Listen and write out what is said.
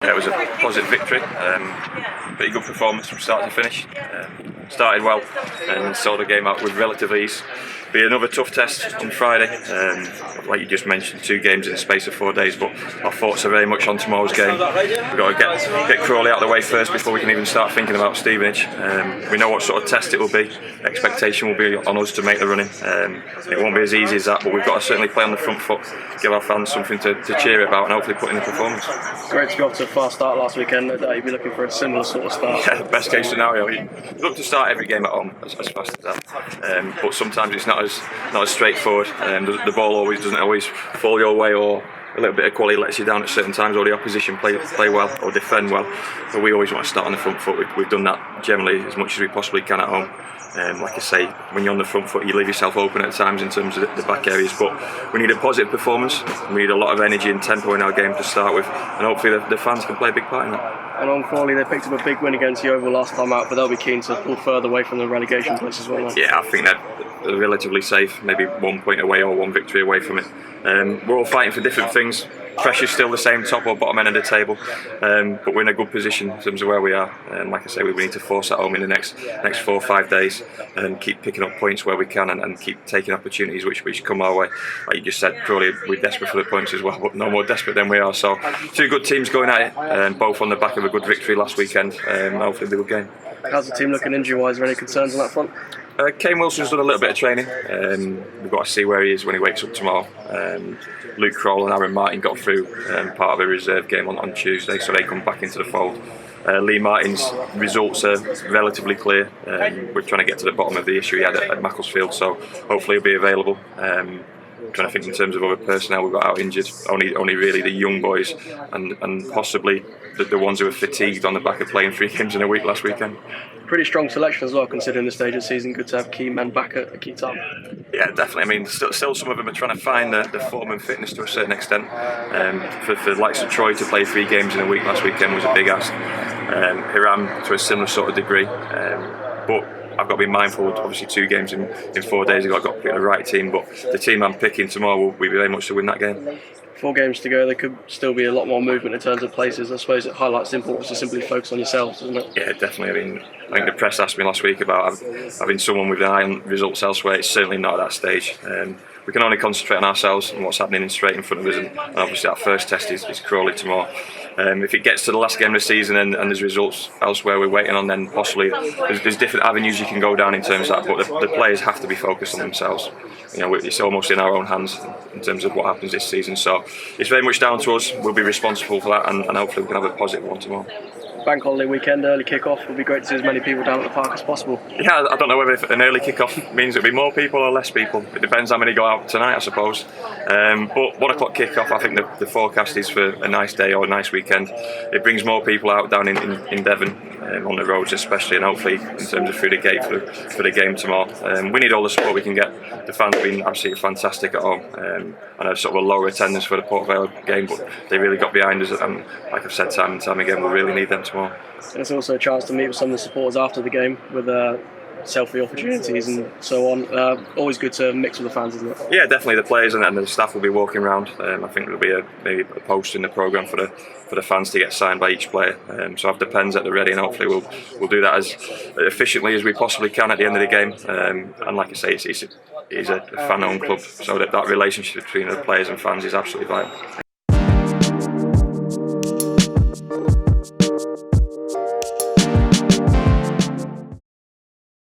It was a positive victory, pretty good performance from start to finish. Started well and saw the game out with relative ease. Be another tough test on Friday. Like you just mentioned, 2 games in the space of 4 days, but our thoughts are very much on tomorrow's game. We've got to get Crawley out of the way first before we can even start thinking about Stevenage. We know what sort of test it will be. Expectation will be on us to make the running. It won't be as easy as that, but we've got to certainly play on the front foot, give our fans something to cheer about, and hopefully put in the performance. Great to be off to a fast start last weekend. No doubt you'd be looking for a similar sort of start. Yeah, best case scenario. You look to start every game at home as fast as that, but sometimes it's not as straightforward. The ball doesn't always fall your way, or a little bit of quality lets you down at certain times, or the opposition play well or defend well. But we always want to start on the front foot. We've done that generally as much as we possibly can at home. Like I say, when you're on the front foot, you leave yourself open at times in terms of the back areas, but we need a positive performance. We need a lot of energy and tempo in our game to start with, and hopefully the fans can play a big part in that. And on Crawley, they picked up a big win against Yeovil last time out, but they'll be keen to pull further away from the relegation place as well. Right? Yeah, I think they're relatively safe, maybe 1 point away or 1 victory away from it. We're all fighting for different things. Pressure's still the same, top or bottom end of the table, but we're in a good position in terms of where we are. Like I say, we need to force at home in the next 4 or 5 days and keep picking up points where we can, and keep taking opportunities which come our way. Like you just said, Crawley, we're desperate for the points as well, but no more desperate than we are. So 2 good teams going at it, both on the back of a good victory last weekend. Hopefully it'll be a good game. How's the team looking injury-wise? Are there any concerns on that front? Kane Wilson's done a little bit of training. We've got to see where he is when he wakes up tomorrow. Luke Crawley and Aaron Martin got through part of a reserve game on Tuesday, so they come back into the fold. Lee Martin's results are relatively clear. We're trying to get to the bottom of the issue he had at Macclesfield, so hopefully he'll be available. Trying to think in terms of other personnel we've got out injured. Only really the young boys and possibly the ones who are fatigued on the back of playing 3 games in a week last weekend. Pretty strong selection as well, considering the stage of the season. Good to have key men back at a key time. Yeah, definitely. I mean, still some of them are trying to find the form and fitness to a certain extent. For the likes of Troy to play 3 games in a week last weekend was a big ask. Hiram to a similar sort of degree. But I've got to be mindful, obviously 2 games in 4 days, I've got to pick the right team, but the team I'm picking tomorrow will be very much to win that game. 4 games to go, there could still be a lot more movement in terms of places. I suppose it highlights the importance to simply focus on yourselves, doesn't it? Yeah, definitely. I mean, I think the press asked me last week about having someone with an eye on results elsewhere. It's certainly not at that stage. We can only concentrate on ourselves and what's happening straight in front of us, and obviously that first test is Crawley tomorrow. If it gets to the last game of the season and there's results elsewhere we're waiting on, then possibly there's different avenues you can go down in terms of that, but the players have to be focused on themselves. You know, it's almost in our own hands in terms of what happens this season, so it's very much down to us. We'll be responsible for that, and hopefully we can have a positive one tomorrow. Bank holiday weekend, early kick-off. Would be great to see as many people down at the park as possible. Yeah, I don't know whether an early kick-off means it'll be more people or less people. It depends how many go out tonight, I suppose. But 1 o'clock kick-off, I think the forecast is for a nice day or a nice weekend. It brings more people out down in Devon, on the roads especially, and hopefully in terms of through the gate for the game tomorrow. We need all the support we can get. The fans have been absolutely fantastic at home, and a sort of a lower attendance for the Port Vale game, but they really got behind us, and like I've said time and time again, we really need them tomorrow. And it's also a chance to meet with some of the supporters after the game with selfie opportunities and so on. Always good to mix with the fans, isn't it? Yeah, definitely. The players and the staff will be walking around. I think there'll be maybe a post in the programme for the fans to get signed by each player. So I have the pens at the ready, and hopefully we'll do that as efficiently as we possibly can at the end of the game. And like I say, it's a fan-owned club, so that relationship between the players and fans is absolutely vital.